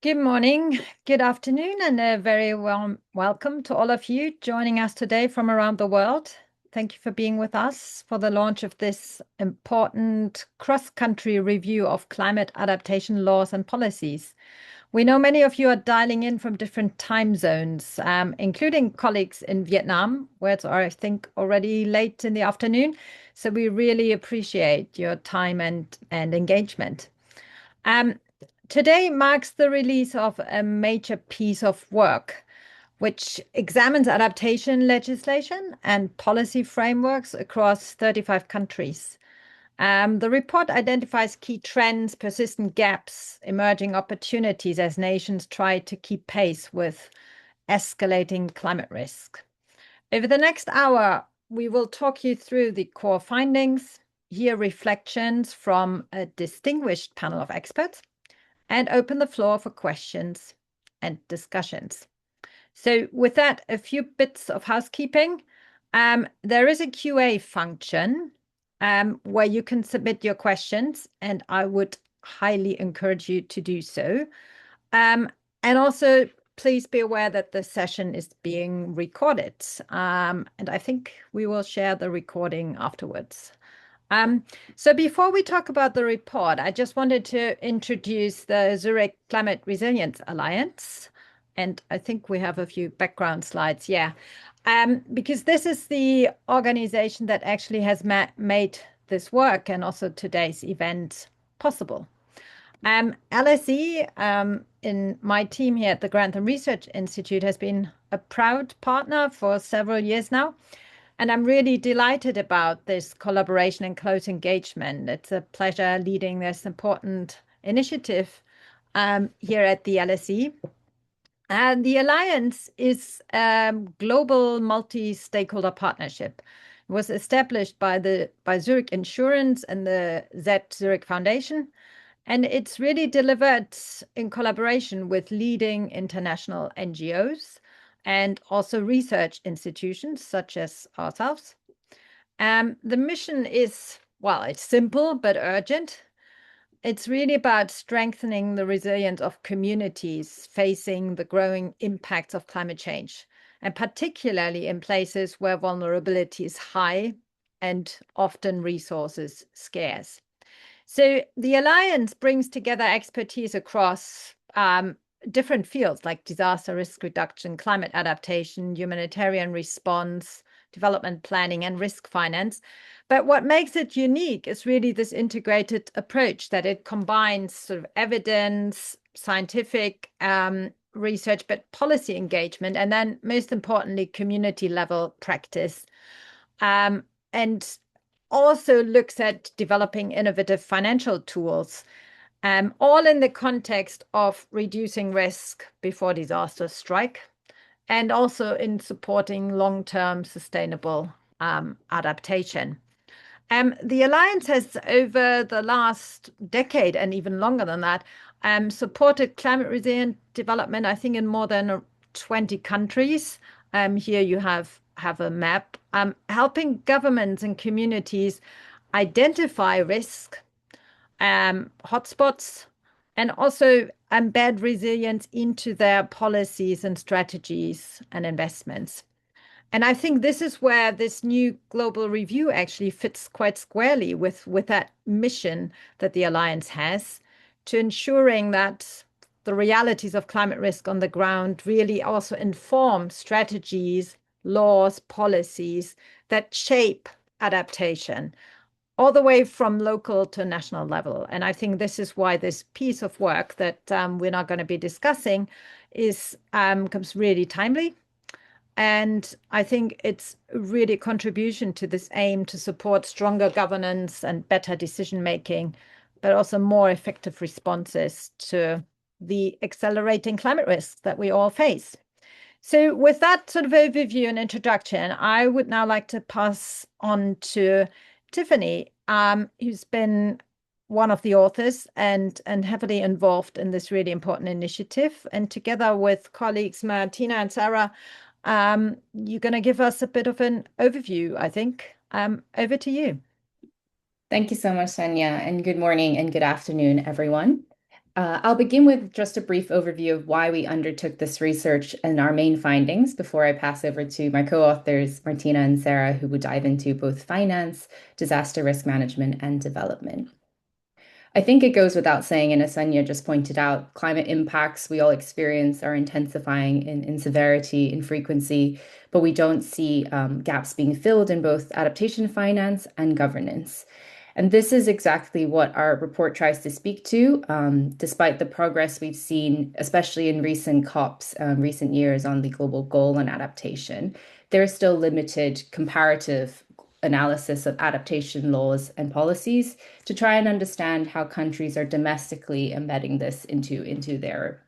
Good morning, good afternoon, and a very warm welcome to all of you joining us today from around the world. Thank you for being with us for the launch of this important cross-country review of climate adaptation laws and policies. We know many of you are dialing in from different time zones, including colleagues in Vietnam, where it's, I think, already late in the afternoon. So we really appreciate your time and engagement. Today marks the release of a major piece of work which examines adaptation legislation and policy frameworks across 35 countries. The report identifies key trends, persistent gaps, emerging opportunities as nations try to keep pace with escalating climate risk. Over the next hour, we will talk you through the core findings, hear reflections from a distinguished panel of experts, and open the floor for questions and discussions. So with that, a few bits of housekeeping. There is a QA function where you can submit your questions, and I would highly encourage you to do so. And also, please be aware that the session is being recorded, and I think we will share the recording afterwards. So before we talk about the report, I just wanted to introduce the Zurich Climate Resilience Alliance. And I think we have a few background slides, yeah. Because this is the organization that actually has made this work and also today's event possible. LSE, in my team here at the Grantham Research Institute, has been a proud partner for several years now. And I'm really delighted about this collaboration and close engagement. It's a pleasure leading this important initiative here at the LSE. And the Alliance is a global multi-stakeholder partnership. It was established by Zurich Insurance and the Zurich Foundation. And it's really delivered in collaboration with leading international NGOs and also research institutions such as ourselves. The mission is, well, it's simple but urgent. It's really about strengthening the resilience of communities facing the growing impacts of climate change, and particularly in places where vulnerability is high and often resources scarce. So the Alliance brings together expertise across different fields like disaster risk reduction, climate adaptation, humanitarian response, development planning, and risk finance. But what makes it unique is really this integrated approach that it combines sort of evidence, scientific research, but policy engagement, and then most importantly, community level practice. And also looks at developing innovative financial tools, all in the context of reducing risk before disasters strike, and also in supporting long-term sustainable adaptation. The Alliance has, over the last decade and even longer than that, supported climate resilient development, I think, in more than 20 countries. Here you have a map, helping governments and communities identify risk, hotspots, and also embed resilience into their policies and strategies and investments. And I think this is where this new global review actually fits quite squarely with that mission that the Alliance has, to ensuring that the realities of climate risk on the ground really also inform strategies, laws, policies that shape adaptation all the way from local to national level. And I think this is why this piece of work that we're not going to be discussing comes really timely. And I think it's really a contribution to this aim to support stronger governance and better decision making, but also more effective responses to the accelerating climate risks that we all face. So with that sort of overview and introduction, I would now like to pass on to Tiffany, who's been one of the authors and heavily involved in this really important initiative. And together with colleagues Martina and Sarah, you're going to give us a bit of an overview, I think. Over to you. Thank you so much, Swenja, and good morning and good afternoon, everyone. I'll begin with just a brief overview of why we undertook this research and our main findings before I pass over to my co-authors, Martina and Sarah, who will dive into both finance, disaster risk management, and development. I think it goes without saying, and as Swenja just pointed out, climate impacts we all experience are intensifying in severity, in frequency, but we don't see gaps being filled in both adaptation finance and governance. And this is exactly what our report tries to speak to, despite the progress we've seen, especially in recent COPs, recent years on the global goal on adaptation. There is still limited comparative analysis of adaptation laws and policies to try and understand how countries are domestically embedding this into their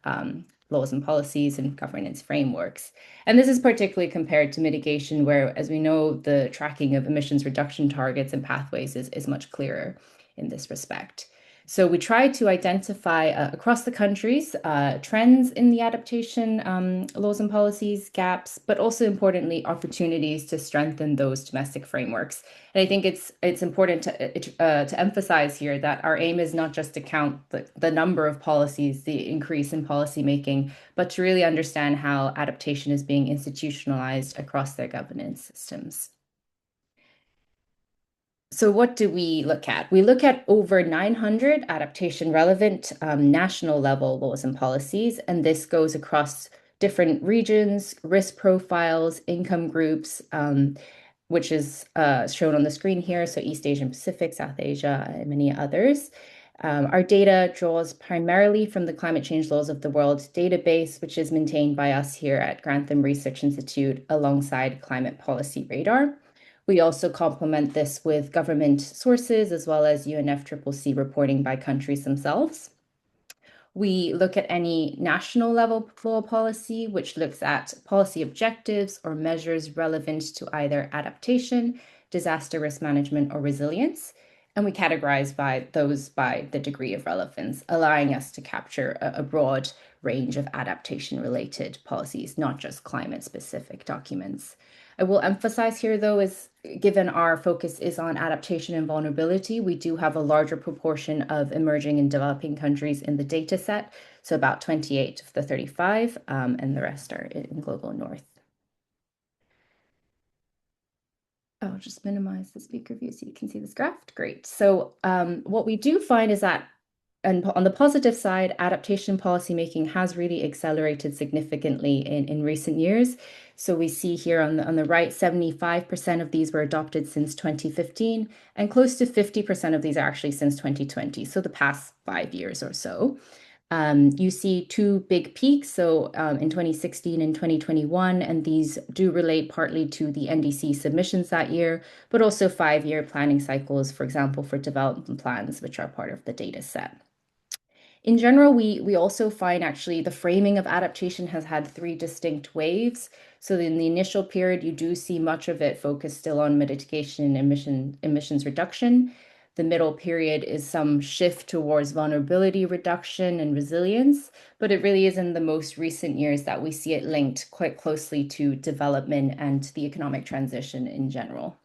laws and policies and governance frameworks. And this is particularly compared to mitigation, where, as we know, the tracking of emissions reduction targets and pathways is much clearer in this respect. So we try to identify across the countries trends in the adaptation laws and policies, gaps, but also importantly, opportunities to strengthen those domestic frameworks. And I think it's important to emphasize here that our aim is not just to count the number of policies, the increase in policy making, but to really understand how adaptation is being institutionalized across their governance systems. So what do we look at? We look at over 900 adaptation relevant national level laws and policies, and this goes across different regions, risk profiles, income groups, which is shown on the screen here. So East Asian Pacific, South Asia, and many others. Our data draws primarily from the Climate Change Laws of the World database, which is maintained by us here at Grantham Research Institute alongside Climate Policy Radar. We also complement this with government sources as well as UNFCCC reporting by countries themselves. We look at any national level law policy, which looks at policy objectives or measures relevant to either adaptation, disaster risk management, or resilience. And we categorize those by the degree of relevance, allowing us to capture a broad range of adaptation related policies, not just climate specific documents. I will emphasize here, though, is given our focus is on adaptation and vulnerability, we do have a larger proportion of emerging and developing countries in the data set. So about 28 of the 35, and the rest are in global north. I'll just minimize the speaker view so you can see this graph. Great. So what we do find is that, and on the positive side, adaptation policymaking has really accelerated significantly in recent years. So we see here on the right, 75% of these were adopted since 2015, and close to 50% of these are actually since 2020, so the past 5 years or so. You see two big peaks, so in 2016 and 2021, and these do relate partly to the NDC submissions that year, but also 5-year planning cycles, for example, for development plans, which are part of the data set. In general, we also find actually the framing of adaptation has had 3 distinct waves. So in the initial period, you do see much of it focused still on mitigation and emissions reduction. The middle period is some shift towards vulnerability reduction and resilience, but it really is in the most recent years that we see it linked quite closely to development and the economic transition in general.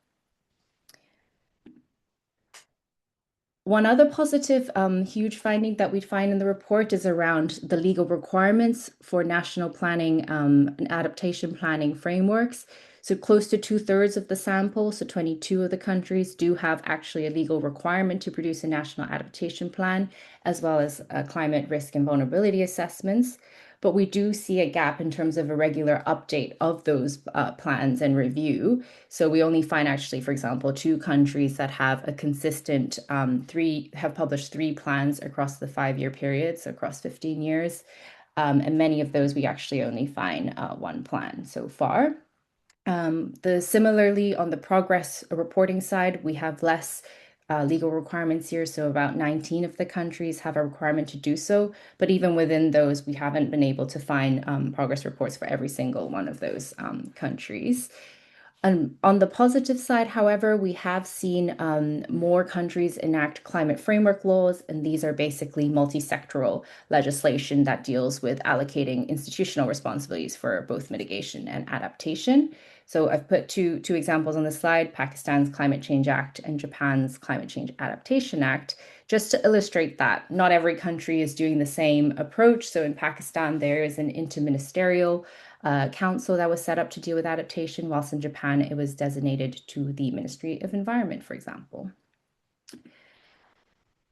One other positive, huge finding that we find in the report is around the legal requirements for national planning and adaptation planning frameworks. So close to 2/3 of the sample, so 22 of the countries, do have actually a legal requirement to produce a national adaptation plan, as well as climate risk and vulnerability assessments. But we do see a gap in terms of a regular update of those plans and review. So we only find actually, for example, 2 countries that have a consistent have published 3 plans across the 5-year period, so across 15 years. And many of those we actually only find 1 plan so far. Similarly, on the progress reporting side, we have less legal requirements here. So about 19 of the countries have a requirement to do so. But even within those, we haven't been able to find progress reports for every single one of those countries. On the positive side, however, we have seen more countries enact climate framework laws, and these are basically multi-sectoral legislation that deals with allocating institutional responsibilities for both mitigation and adaptation. So I've put two examples on the slide, Pakistan's Climate Change Act and Japan's Climate Change Adaptation Act. just to illustrate that not every country is doing the same approach. So in Pakistan, there is an interministerial council that was set up to deal with adaptation, whilst in Japan, it was designated to the Ministry of Environment, for example.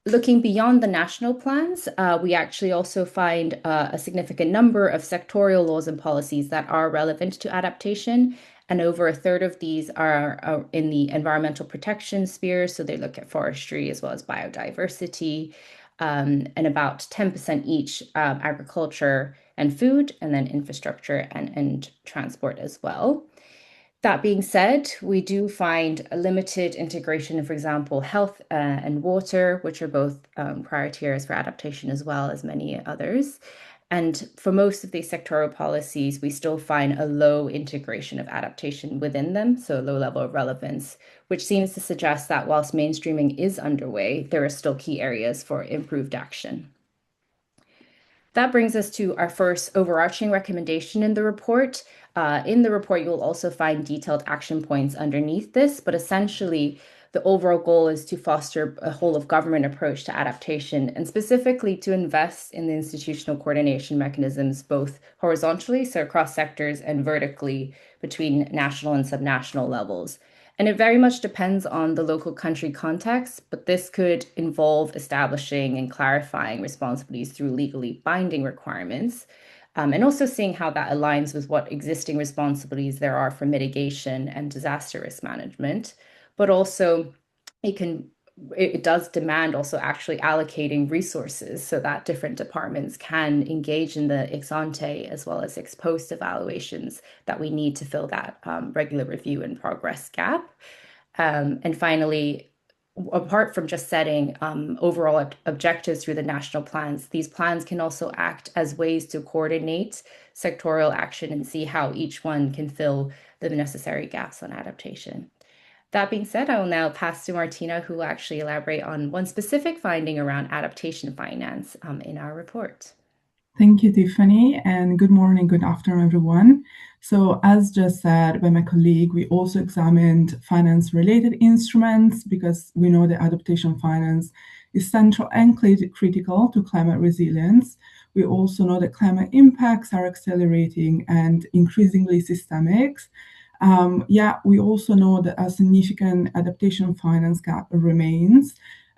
Looking beyond the national plans, we actually also find a significant number of sectorial laws and policies that are relevant to adaptation. And over a third of these are in the environmental protection sphere. So they look at forestry as well as biodiversity, and about 10% each agriculture and food, and then infrastructure and transport as well. That being said, we do find a limited integration of, for example, health and water, which are both priority areas for adaptation as well as many others. And for most of these sectoral policies, we still find a low integration of adaptation within them, so a low level of relevance, which seems to suggest that whilst mainstreaming is underway, there are still key areas for improved action. That brings us to our first overarching recommendation in the report. In the report, you'll also find detailed action points underneath this, but essentially, the overall goal is to foster a whole of government approach to adaptation and specifically to invest in the institutional coordination mechanisms, both horizontally, so across sectors, and vertically between national and subnational levels. And it very much depends on the local country context, but this could involve establishing and clarifying responsibilities through legally binding requirements, and also seeing how that aligns with what existing responsibilities there are for mitigation and disaster risk management. But also it does demand also actually allocating resources so that different departments can engage in the ex ante as well as ex post evaluations that we need to fill that regular review and progress gap. And finally, apart from just setting overall objectives through the national plans, these plans can also act as ways to coordinate sectorial action and see how each one can fill the necessary gaps on adaptation. That being said, I will now pass to Martina, who will actually elaborate on one specific finding around adaptation finance in our report. Thank you, Tiffany, and good morning, good afternoon, everyone. So as just said by my colleague, we also examined finance-related instruments because we know that adaptation finance is central and critical to climate resilience. We also know that climate impacts are accelerating and increasingly systemic. We also know that a significant adaptation finance gap remains.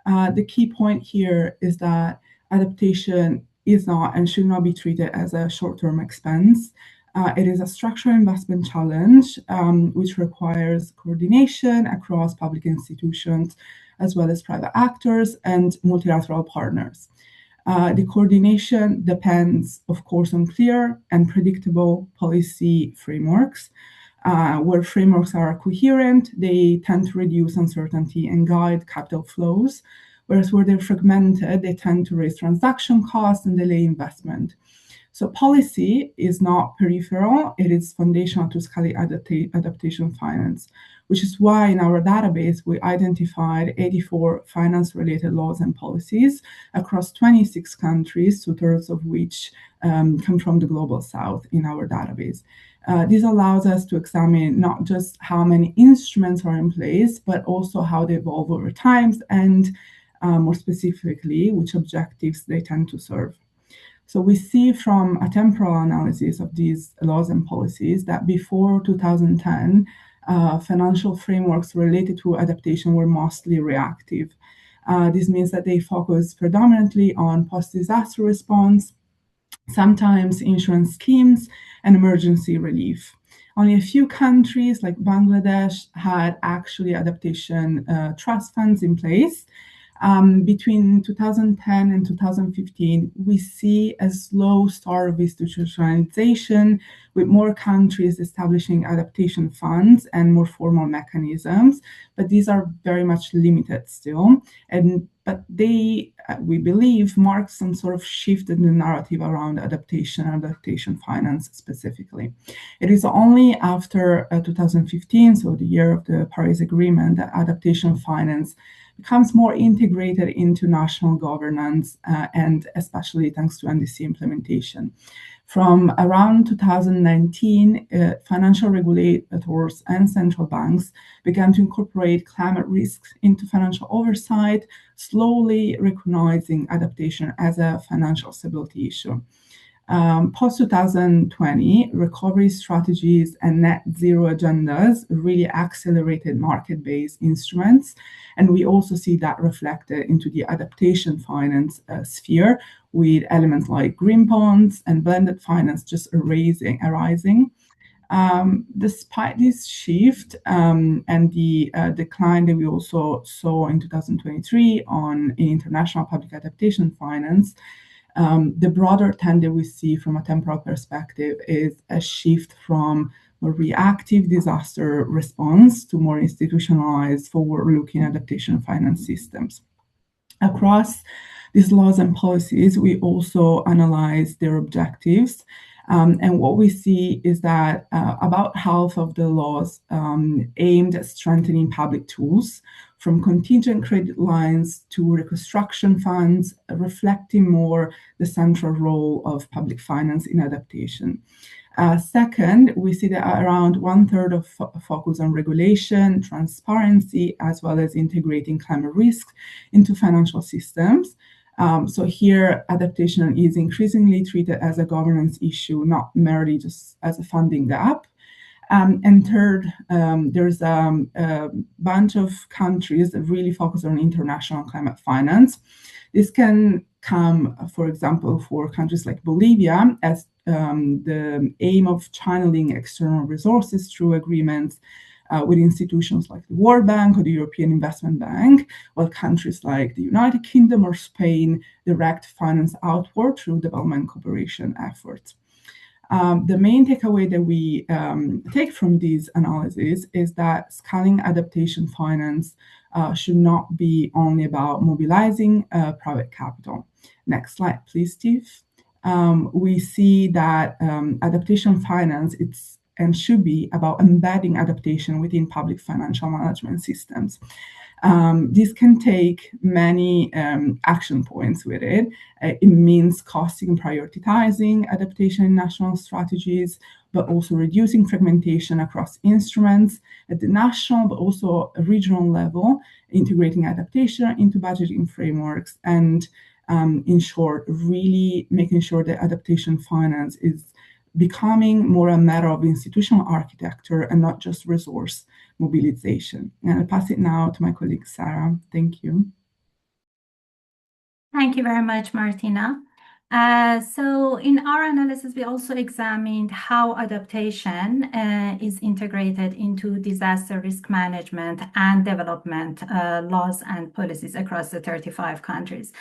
The key point here is that adaptation is not and should not be treated as a short-term expense. It is a structural investment challenge, which requires coordination across public institutions, as well as private actors and multilateral partners. The coordination depends, of course, on clear and predictable policy frameworks. Where frameworks are coherent, they tend to reduce uncertainty and guide capital flows, whereas where they're fragmented, they tend to raise transaction costs and delay investment. So policy is not peripheral, it is foundational to scaling adaptation finance, which is why in our database, we identified 84 finance-related laws and policies across 26 countries, two-thirds of which come from the Global South in our database. This allows us to examine not just how many instruments are in place, but also how they evolve over time and more specifically, which objectives they tend to serve. So we see from a temporal analysis of these laws and policies that before 2010, financial frameworks related to adaptation were mostly reactive. This means that they focus predominantly on post-disaster response, sometimes insurance schemes, and emergency relief. Only a few countries like Bangladesh had actually adaptation trust funds in place. Between 2010 and 2015, we see a slow start of institutionalization, with more countries establishing adaptation funds and more formal mechanisms, but these are very much limited still. But they, we believe, mark some sort of shift in the narrative around adaptation and adaptation finance specifically. It is only after 2015, so the year of the Paris Agreement, that adaptation finance becomes more integrated into national governance, and especially thanks to NDC implementation. From around 2019, financial regulators and central banks began to incorporate climate risks into financial oversight, slowly recognizing adaptation as a financial stability issue. Post-2020, recovery strategies and net zero agendas really accelerated market-based instruments, and we also see that reflected into the adaptation finance sphere, with elements like green bonds and blended finance just arising. Despite this shift and the decline that we also saw in 2023 in international public adaptation finance, the broader trend that we see from a temporal perspective is a shift from a reactive disaster response to more institutionalized, forward-looking adaptation finance systems. Across these laws and policies, we also analyze their objectives. And what we see is that about half of the laws aimed at strengthening public tools, from contingent credit lines to reconstruction funds, reflecting more the central role of public finance in adaptation. Second, we see that around 1/3 of focus on regulation, transparency, as well as integrating climate risk into financial systems. So here, adaptation is increasingly treated as a governance issue, not merely just as a funding gap. And third, there's a bunch of countries that really focus on international climate finance. This can come, for example, for countries like Bolivia, as the aim of channeling external resources through agreements with institutions like the World Bank or the European Investment Bank, while countries like the United Kingdom or Spain direct finance outward through development cooperation efforts. The main takeaway that we take from these analyses is that scaling adaptation finance should not be only about mobilizing private capital. Next slide, please, Steve. We see that adaptation finance, it's and should be about embedding adaptation within public financial management systems. This can take many action points with it. It means costing and prioritizing adaptation in national strategies, but also reducing fragmentation across instruments at the national, but also a regional level, integrating adaptation into budgeting frameworks, and in short, really making sure that adaptation finance is becoming more a matter of institutional architecture and not just resource mobilization. And I'll pass it now to my colleague, Sarah. Thank you. Thank you very much, Martina. So in our analysis, we also examined how adaptation is integrated into disaster risk management and development laws and policies across the 35 countries.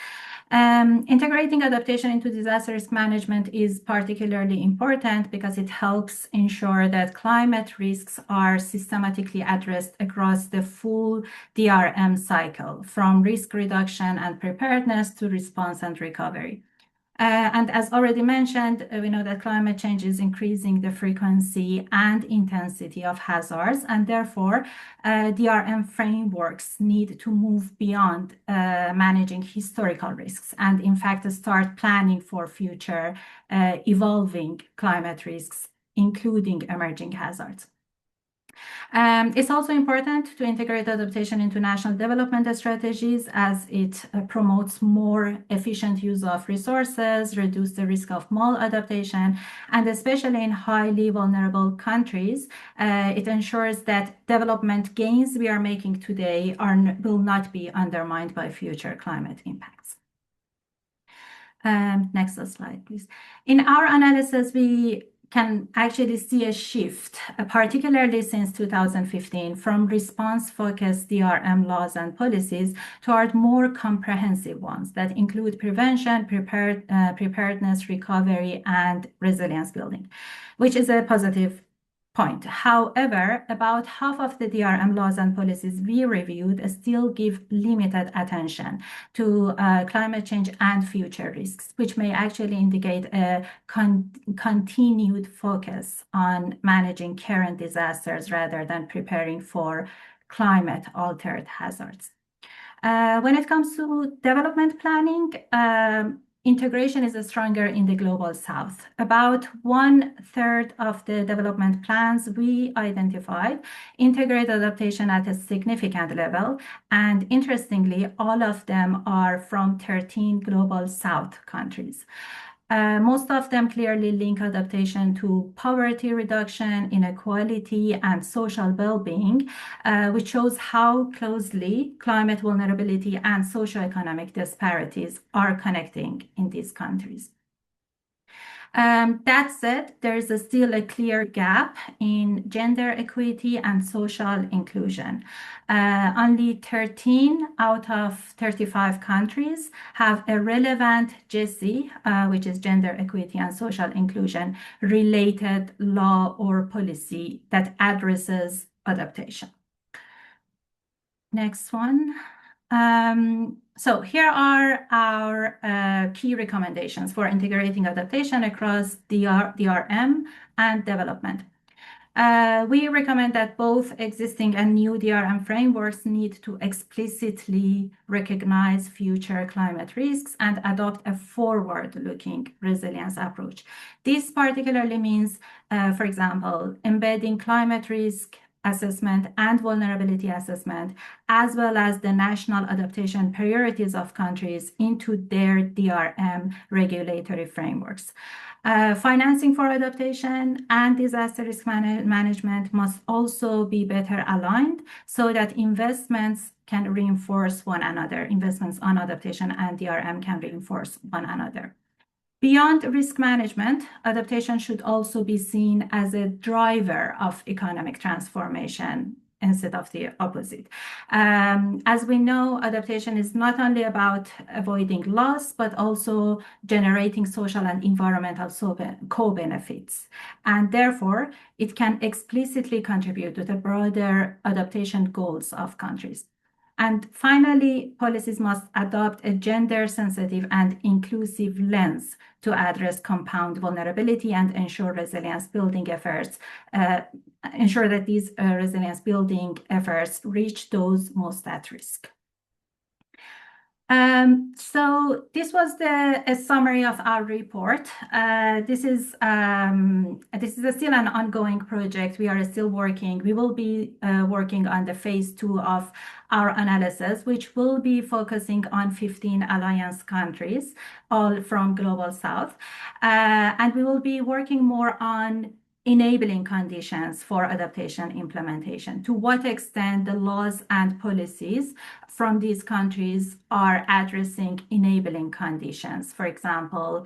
Integrating adaptation into disaster risk management is particularly important because it helps ensure that climate risks are systematically addressed across the full DRM cycle, from risk reduction and preparedness to response and recovery. And as already mentioned, we know that climate change is increasing the frequency and intensity of hazards, and therefore DRM frameworks need to move beyond managing historical risks and in fact start planning for future evolving climate risks, including emerging hazards. It's also important to integrate adaptation into national development strategies as it promotes more efficient use of resources, reduce the risk of maladaptation, and especially in highly vulnerable countries, it ensures that development gains we are making today will not be undermined by future climate impacts. Next slide, please. In our analysis, we can actually see a shift, particularly since 2015, from response-focused DRM laws and policies toward more comprehensive ones that include prevention, preparedness, recovery, and resilience building, which is a positive point. However, about half of the DRM laws and policies we reviewed still give limited attention to climate change and future risks, which may actually indicate a continued focus on managing current disasters rather than preparing for climate-altered hazards. When it comes to development planning, integration is stronger in the global south. About 1/3 of the development plans we identified integrate adaptation at a significant level. And interestingly, all of them are from 13 global south countries. Most of them clearly link adaptation to poverty reduction, inequality, and social well-being, which shows how closely climate vulnerability and socioeconomic disparities are connecting in these countries. That said, there is still a clear gap in gender equity and social inclusion. Only 13 out of 35 countries have a relevant GESI, which is gender equity and social inclusion related law or policy that addresses adaptation. Next one. So here are our key recommendations for integrating adaptation across DRM and development. We recommend that both existing and new DRM frameworks need to explicitly recognize future climate risks and adopt a forward-looking resilience approach. This particularly means, for example, embedding climate risk assessment and vulnerability assessment, as well as the national adaptation priorities of countries into their DRM regulatory frameworks. Financing for adaptation and disaster risk management must also be better aligned so that investments can reinforce one another. Investments on adaptation and DRM can reinforce one another. Beyond risk management, adaptation should also be seen as a driver of economic transformation instead of the opposite. As we know, adaptation is not only about avoiding loss, but also generating social and environmental co-benefits. And therefore, it can explicitly contribute to the broader adaptation goals of countries. And finally, policies must adopt a gender-sensitive and inclusive lens to address compound vulnerability and ensure resilience building efforts, ensure that these resilience building efforts reach those most at risk. So this was a summary of our report. This is still an ongoing project. We are still working. We will be working on the phase 2 of our analysis, which will be focusing on 15 alliance countries, all from Global South. And we will be working more on enabling conditions for adaptation implementation. To what extent the laws and policies from these countries are addressing enabling conditions. For example,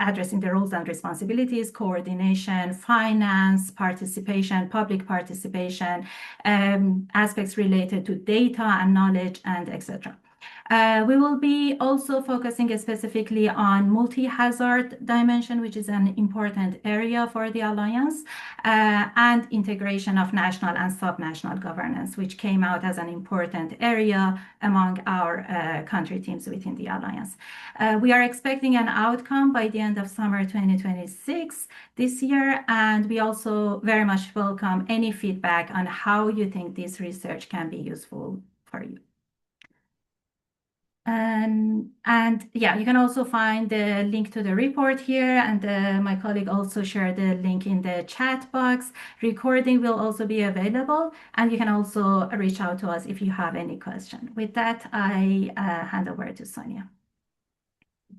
addressing the roles and responsibilities, coordination, finance, participation, public participation, aspects related to data and knowledge, and etc. We will be also focusing specifically on multi-hazard dimension, which is an important area for the Alliance, and integration of national and subnational governance, which came out as an important area among our country teams within the Alliance. We are expecting an outcome by the end of summer 2026 this year, and we also very much welcome any feedback on how you think this research can be useful for you. And yeah, you can also find the link to the report here, and my colleague also shared the link in the chat box. Recording will also be available, and you can also reach out to us if you have any question. With that, I hand over to Swenja.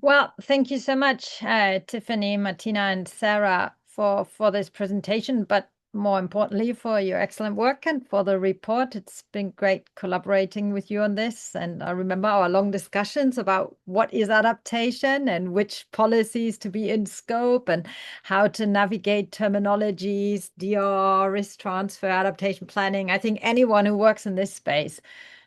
Well, thank you so much, Tiffany, Martina, and Sarah for this presentation, but more importantly, for your excellent work and for the report. It's been great collaborating with you on this. And I remember our long discussions about what is adaptation and which policies to be in scope and how to navigate terminologies, DR, risk transfer, adaptation planning. I think anyone who works in this space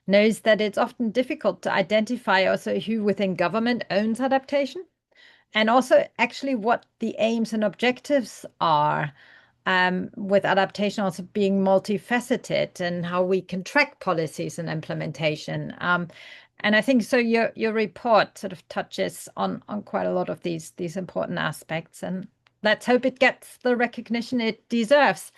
knows that it's often difficult to identify also who within government owns adaptation, and also actually what the aims and objectives are, with adaptation also being multifaceted, and how we can track policies and implementation. And I think so your report sort of touches on quite a lot of these important aspects, and let's hope it gets the recognition it deserves.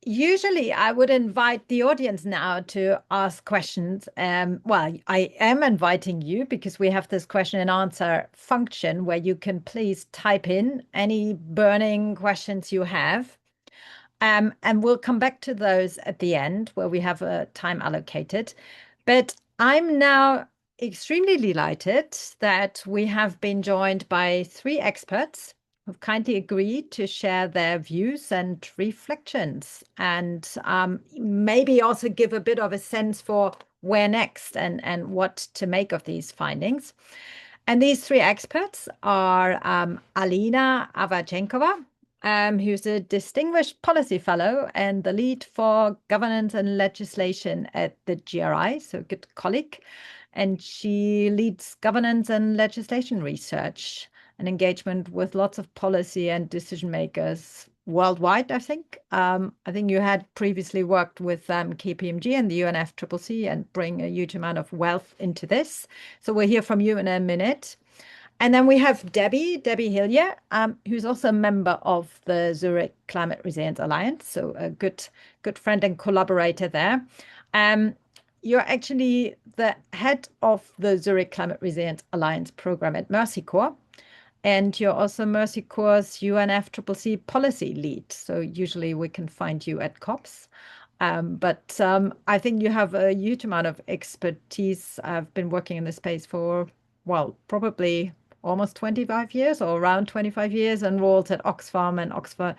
Usually I would invite the audience now to ask questions. Well, I am inviting you because we have this question and answer function where you can please type in any burning questions you have. And we'll come back to those at the end where we have a time allocated. But I'm now extremely delighted that we have been joined by 3 experts who've kindly agreed to share their views and reflections, and maybe also give a bit of a sense for where next and what to make of these findings. And these 3 experts are Alina Averchenkova, who's a distinguished policy fellow and the lead for governance and legislation at the GRI, so a good colleague. And she leads governance and legislation research and engagement with lots of policy and decision makers worldwide, I think. I think you had previously worked with KPMG and the UNFCCC and bring a huge amount of wealth into this. So we'll hear from you in a minute. And then we have Debbie Hillier, who's also a member of the Zurich Climate Resilience Alliance, so a good friend and collaborator there. You're actually the head of the Zurich Climate Resilience Alliance program at Mercy Corps, and you're also Mercy Corps' UNFCCC policy lead. So usually we can find you at COPs. But I think you have a huge amount of expertise. I've been working in this space for, well, probably almost 25 years or around 25 years, and roles at Oxfam and Oxford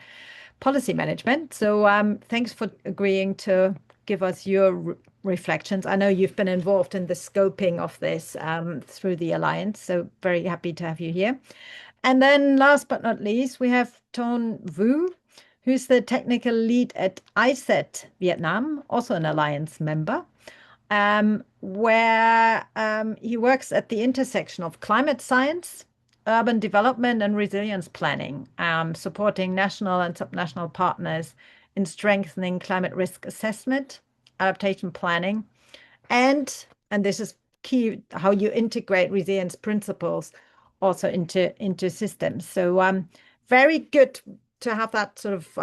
Policy Management. So thanks for agreeing to give us your reflections. I know you've been involved in the scoping of this through the Alliance, so very happy to have you here. And then last but not least, we have Toan, who's the technical lead at ISET Vietnam, also an Alliance member, where he works at the intersection of climate science, urban development, and resilience planning, supporting national and subnational partners in strengthening climate risk assessment, adaptation planning, and this is key, how you integrate resilience principles also into systems. So very good to have that sort of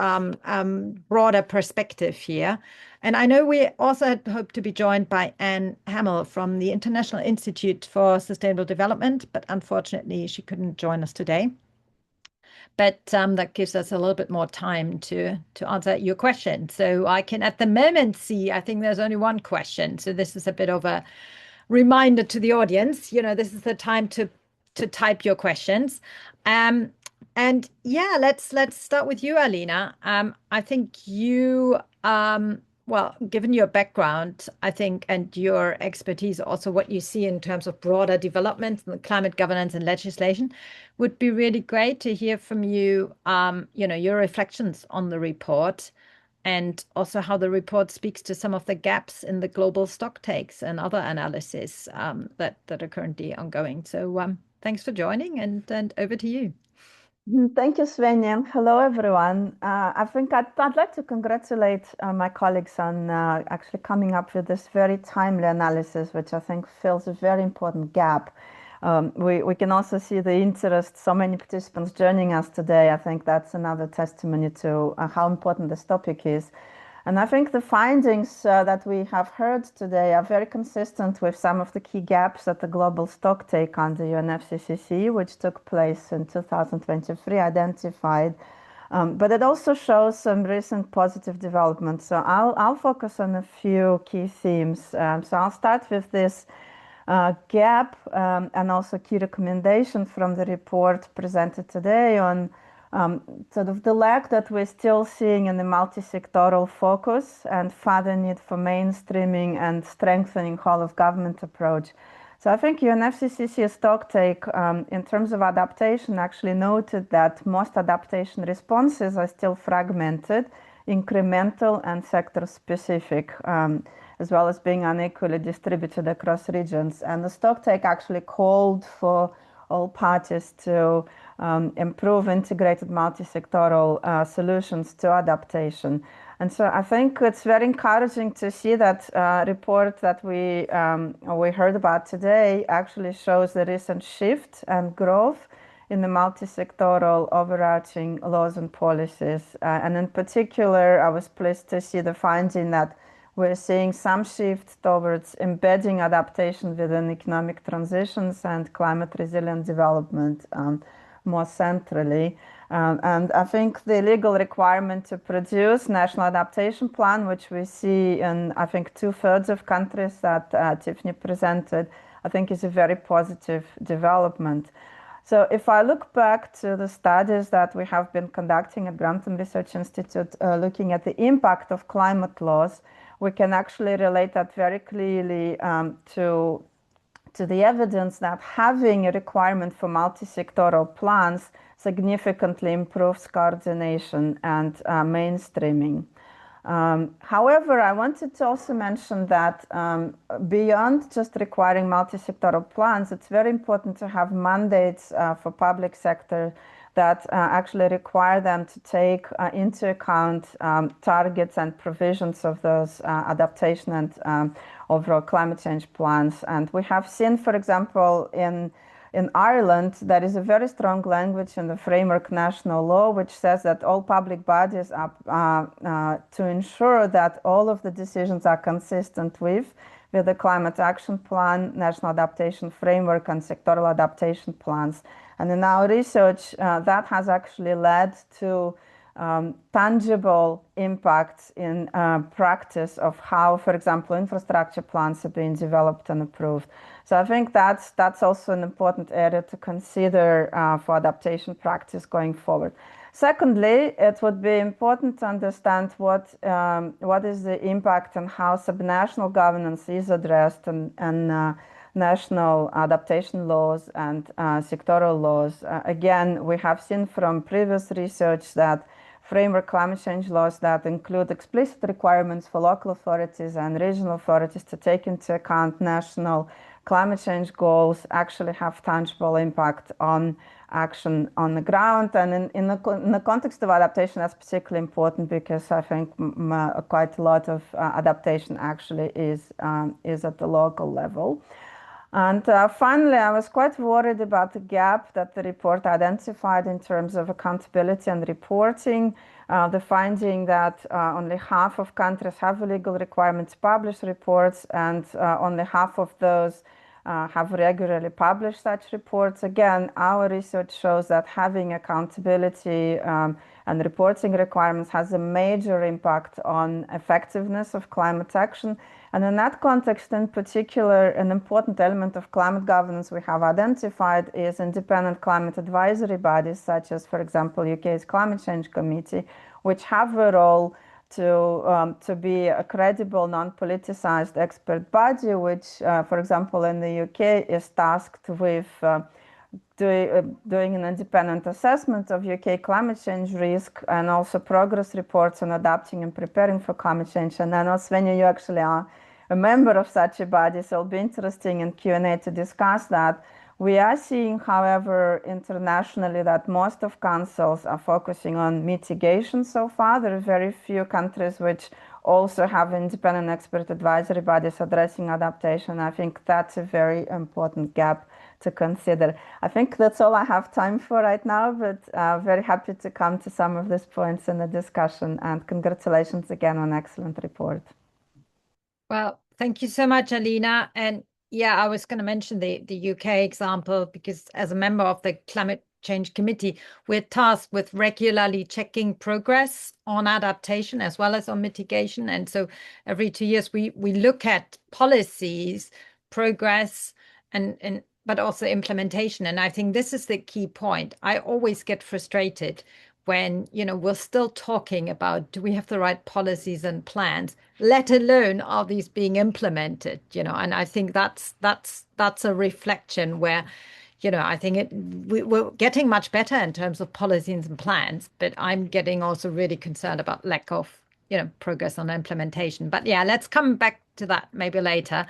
broader perspective here. And I know we also had hoped to be joined by Hammill from the International Institute for Sustainable Development, but unfortunately she couldn't join us today. But that gives us a little bit more time to answer your question. So I can at the moment see, I think there's only one question. So this is a bit of a reminder to the audience, this is the time to type your questions. And yeah, let's start with you, Alina. I think you, well, given your background, I think, and your expertise, also what you see in terms of broader development in climate governance and legislation, would be really great to hear from you, your reflections on the report, and also how the report speaks to some of the gaps in the global stock takes and other analysis that are currently ongoing. So thanks for joining, and over to you. Thank you, Swenja. Hello, everyone. I think I'd like to congratulate my colleagues on actually coming up with this very timely analysis, which I think fills a very important gap. We can also see the interest, so many participants joining us today. I think that's another testimony to how important this topic is. And I think the findings that we have heard today are very consistent with some of the key gaps at the global stocktake under UNFCCC, which took place in 2023, identified. But it also shows some recent positive developments. So I'll focus on a few key themes. So I'll start with this gap and also key recommendations from the report presented today on sort of the lack that we're still seeing in the multi-sectoral focus and further need for mainstreaming and strengthening whole of government approach. So I think UNFCCC stocktake in terms of adaptation actually noted that most adaptation responses are still fragmented, incremental and sector specific, as well as being unequally distributed across regions. And the stocktake actually called for all parties to improve integrated multi-sectoral solutions to adaptation. And so I think it's very encouraging to see that report that we heard about today actually shows the recent shift and growth in the multi-sectoral overarching laws and policies. And in particular, I was pleased to see the finding that we're seeing some shift towards embedding adaptation within economic transitions and climate resilient development more centrally. And I think the legal requirement to produce national adaptation plan, which we see in, I think, 2/3 of countries that Tiffany presented, I think is a very positive development. So if I look back to the studies that we have been conducting at Grantham Research Institute, looking at the impact of climate laws, we can actually relate that very clearly to the evidence that having a requirement for multi-sectoral plans significantly improves coordination and mainstreaming. However, I wanted to also mention that beyond just requiring multi-sectoral plans, it's very important to have mandates for public sector that actually require them to take into account targets and provisions of those adaptation and overall climate change plans. And we have seen, for example, in Ireland, there is a very strong language in the framework national law, which says that all public bodies are to ensure that all of the decisions are consistent with the Climate Action Plan, National Adaptation Framework, and sectoral adaptation plans. And in our research, that has actually led to tangible impacts in practice of how, for example, infrastructure plans are being developed and approved. So I think that's also an important area to consider for adaptation practice going forward. Secondly, it would be important to understand what is the impact and how subnational governance is addressed and national adaptation laws and sectoral laws. Again, we have seen from previous research that framework climate change laws that include explicit requirements for local authorities and regional authorities to take into account national climate change goals actually have tangible impact on action on the ground. And in the context of adaptation, that's particularly important because I think quite a lot of adaptation actually is at the local level. And finally, I was quite worried about the gap that the report identified in terms of accountability and reporting. The finding that only half of countries have a legal requirement to publish reports, and only half of those have regularly published such reports. Again, our research shows that having accountability and reporting requirements has a major impact on effectiveness of climate action. And in that context, in particular, an important element of climate governance we have identified is independent climate advisory bodies, such as, for example, UK's Climate Change Committee, which have a role to be a credible, non-politicized expert body, which, for example, in the UK is tasked with doing an independent assessment of UK climate change risk and also progress reports on adapting and preparing for climate change. And I know, Swenja, you actually are a member of such a body, so it'll be interesting in Q&A to discuss that. We are seeing, however, internationally that most of councils are focusing on mitigation so far. There are very few countries which also have independent expert advisory bodies addressing adaptation. I think that's a very important gap to consider. I think that's all I have time for right now, but very happy to come to some of these points in the discussion, and congratulations again on an excellent report. Well, thank you so much, Alina. And yeah, I was going to mention the UK example because as a member of the Climate Change Committee, we're tasked with regularly checking progress on adaptation as well as on mitigation. And so every 2 years, we look at policies, progress, and but also implementation. And I think this is the key point. I always get frustrated when, we're still talking about, do we have the right policies and plans, let alone are these being implemented, and I think that's a reflection where, I think we're getting much better in terms of policies and plans, but I'm getting also really concerned about lack of, progress on implementation. But yeah, let's come back to that maybe later,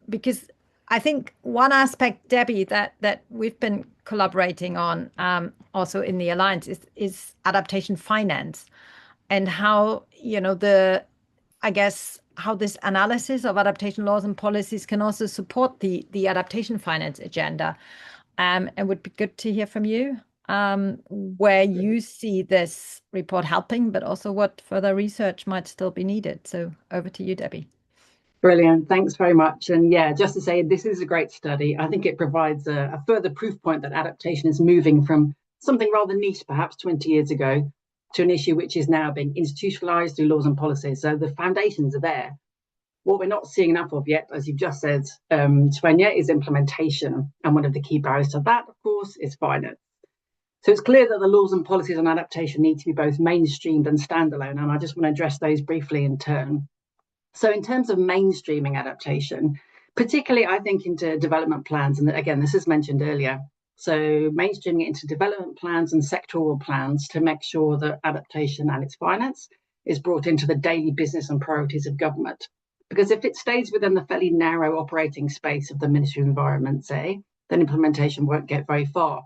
because I think one aspect, Debbie, that we've been collaborating on also in the Alliance is adaptation finance, and how, how this analysis of adaptation laws and policies can also support the adaptation finance agenda. It would be good to hear from you where you see this report helping, but also what further research might still be needed. So over to you, Debbie. Brilliant. Thanks very much. And yeah, just to say, this is a great study. I think it provides a further proof point that adaptation is moving from something rather niche, perhaps 20 years ago, to an issue which is now being institutionalized through laws and policies. So the foundations are there. What we're not seeing enough of yet, as you've just said, Swenja, is implementation. And one of the key barriers to that, of course, is finance. So it's clear that the laws and policies on adaptation need to be both mainstreamed and standalone. And I just want to address those briefly in turn. So in terms of mainstreaming adaptation, particularly I think into development plans, and again, this is mentioned earlier, so mainstreaming it into development plans and sectoral plans to make sure that adaptation and its finance is brought into the daily business and priorities of government. Because if it stays within the fairly narrow operating space of the Ministry of Environment, say, then implementation won't get very far.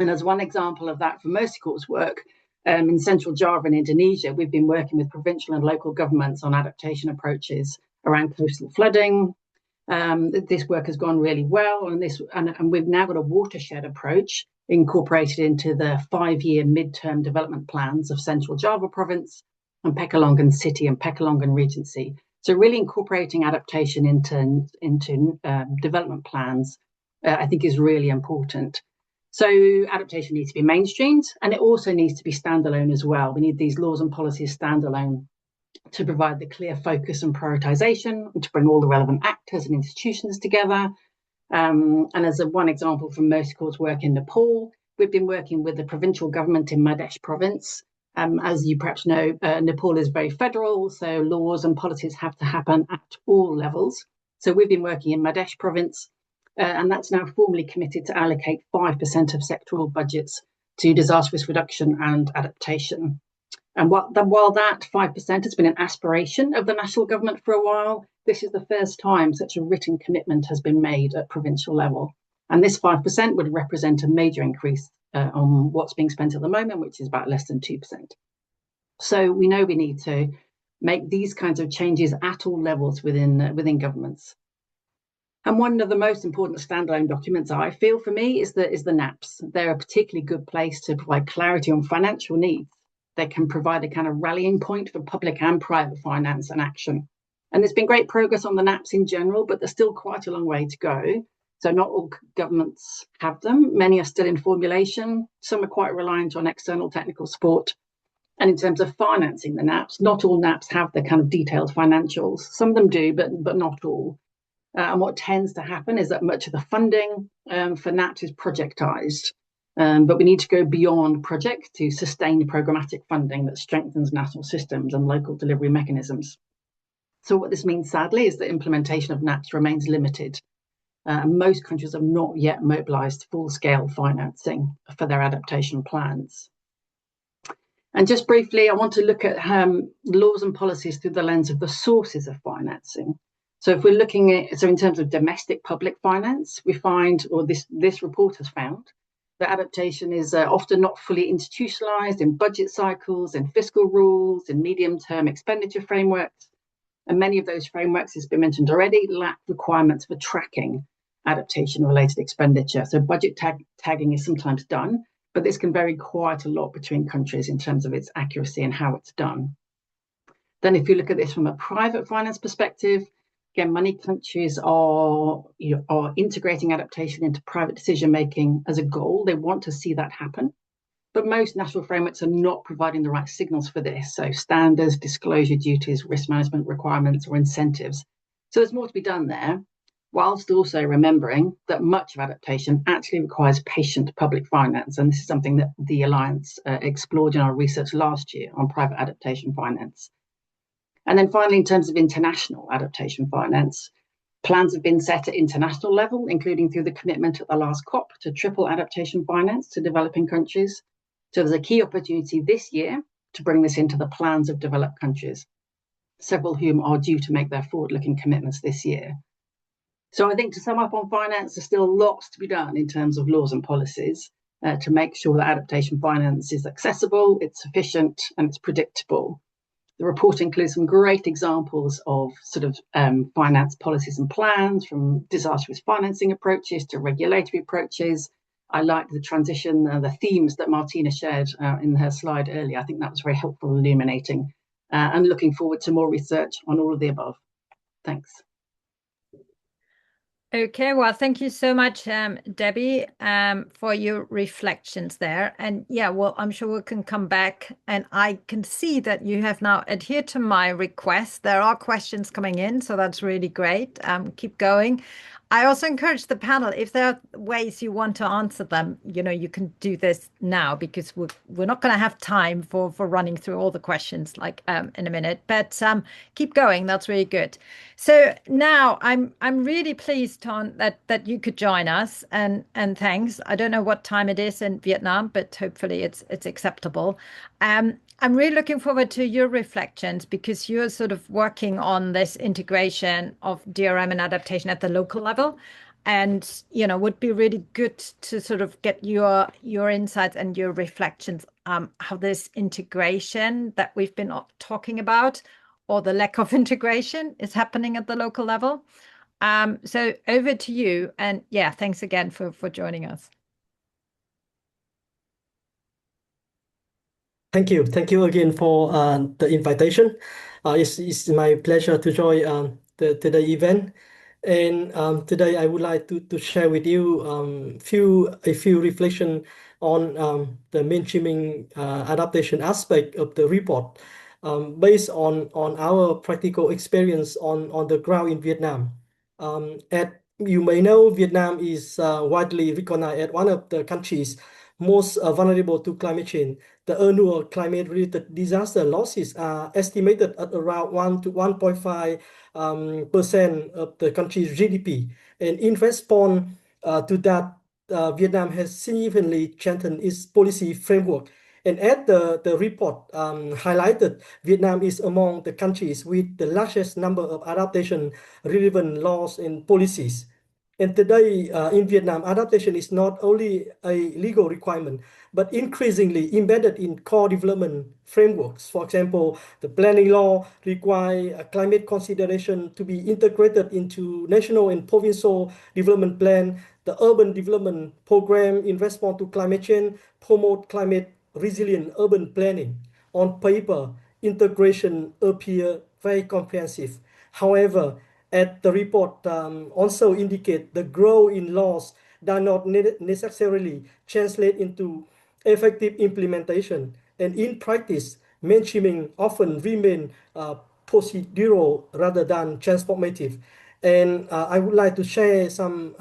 And as one example of that for Mercy Corps' work, in Central Java in Indonesia, we've been working with provincial and local governments on adaptation approaches around coastal flooding. This work has gone really well, and we've now got a watershed approach incorporated into the 5-year midterm development plans of Central Java Province and Pekalongan City and Pekalongan Regency. So really incorporating adaptation into development plans, I think is really important. So adaptation needs to be mainstreamed, and it also needs to be standalone as well. We need these laws and policies standalone to provide the clear focus and prioritization, and to bring all the relevant actors and institutions together. And as one example from Mercy Corps' work in Nepal, we've been working with the provincial government in Madhya Province. As you perhaps know, Nepal is very federal, so laws and policies have to happen at all levels. So we've been working in Madhya Province, and that's now formally committed to allocate 5% of sectoral budgets to disaster risk reduction and adaptation. And while that 5% has been an aspiration of the national government for a while, this is the first time such a written commitment has been made at provincial level. And this 5% would represent a major increase on what's being spent at the moment, which is about less than 2%. So we know we need to make these kinds of changes at all levels within governments. And one of the most important standalone documents, I feel, for me, is the NAPs. They're a particularly good place to provide clarity on financial needs. They can provide a kind of rallying point for public and private finance and action. And there's been great progress on the NAPs in general, but there's still quite a long way to go. So not all governments have them. Many are still in formulation. Some are quite reliant on external technical support. And in terms of financing the NAPs, not all NAPs have the kind of detailed financials. Some of them do, but not all. And what tends to happen is that much of the funding for NAPs is projectized. But we need to go beyond project to sustain programmatic funding that strengthens national systems and local delivery mechanisms. So what this means, sadly, is that implementation of NAPs remains limited. Most countries have not yet mobilized full-scale financing for their adaptation plans. And just briefly, I want to look at laws and policies through the lens of the sources of financing. So if we're looking at, so in terms of domestic public finance, we find, or this report has found, that adaptation is often not fully institutionalized in budget cycles, in fiscal rules, in medium-term expenditure frameworks. And many of those frameworks, as has been mentioned already, lack requirements for tracking adaptation-related expenditure. So budget tagging is sometimes done, but this can vary quite a lot between countries in terms of its accuracy and how it's done. Then if you look at this from a private finance perspective, again, many countries are integrating adaptation into private decision-making as a goal. They want to see that happen. But most national frameworks are not providing the right signals for this. So standards, disclosure duties, risk management requirements, or incentives. So there's more to be done there, whilst also remembering that much of adaptation actually requires patient public finance. And this is something that the Alliance explored in our research last year on private adaptation finance. And then finally, in terms of international adaptation finance, plans have been set at international level, including through the commitment at the last COP to triple adaptation finance to developing countries. So there's a key opportunity this year to bring this into the plans of developed countries, several of whom are due to make their forward-looking commitments this year. So I think to sum up on finance, there's still lots to be done in terms of laws and policies to make sure that adaptation finance is accessible, it's sufficient, and it's predictable. The report includes some great examples of sort of finance policies and plans, from disaster risk financing approaches to regulatory approaches. I like the transition, the themes that Martina shared in her slide earlier. I think that was very helpful, illuminating, and looking forward to more research on all of the above. Thanks. Okay, well, thank you so much, Debbie, for your reflections there. And yeah, well, I'm sure we can come back, and I can see that you have now adhered to my request. There are questions coming in, so that's really great. Keep going. I also encourage the panel, if there are ways you want to answer them, you can do this now, because we're not going to have time for running through all the questions like in a minute. But keep going. That's really good. So now I'm really pleased, Toan, that you could join us, and thanks. I don't know what time it is in Vietnam, but hopefully it's acceptable. I'm really looking forward to your reflections, because you're sort of working on this integration of DRM and adaptation at the local level, and would be really good to sort of get your insights and your reflections, how this integration that we've been talking about, or the lack of integration, is happening at the local level. So over to you, and yeah, thanks again for joining us. Thank you. Thank you again for the invitation. It's my pleasure to join the event. And today I would like to share with you a few reflections on the mainstreaming adaptation aspect of the report, based on our practical experience on the ground in Vietnam. As you may know, Vietnam is widely recognized as one of the countries most vulnerable to climate change. The annual climate-related disaster losses are estimated at around 1 to 1.5% of the country's GDP. And in response to that, Vietnam has significantly strengthened its policy framework. And as the report highlighted, Vietnam is among the countries with the largest number of adaptation-relevant laws and policies. And today in Vietnam, adaptation is not only a legal requirement, but increasingly embedded in core development frameworks. For example, the planning law requires climate consideration to be integrated into national and provincial development plan. The urban development program in response to climate change promote climate resilient urban planning. On paper, integration appears very comprehensive. However, as the report also indicates, the growth in laws does not necessarily translate into effective implementation. And in practice, mainstreaming often remains procedural rather than transformative. And I would like to share some,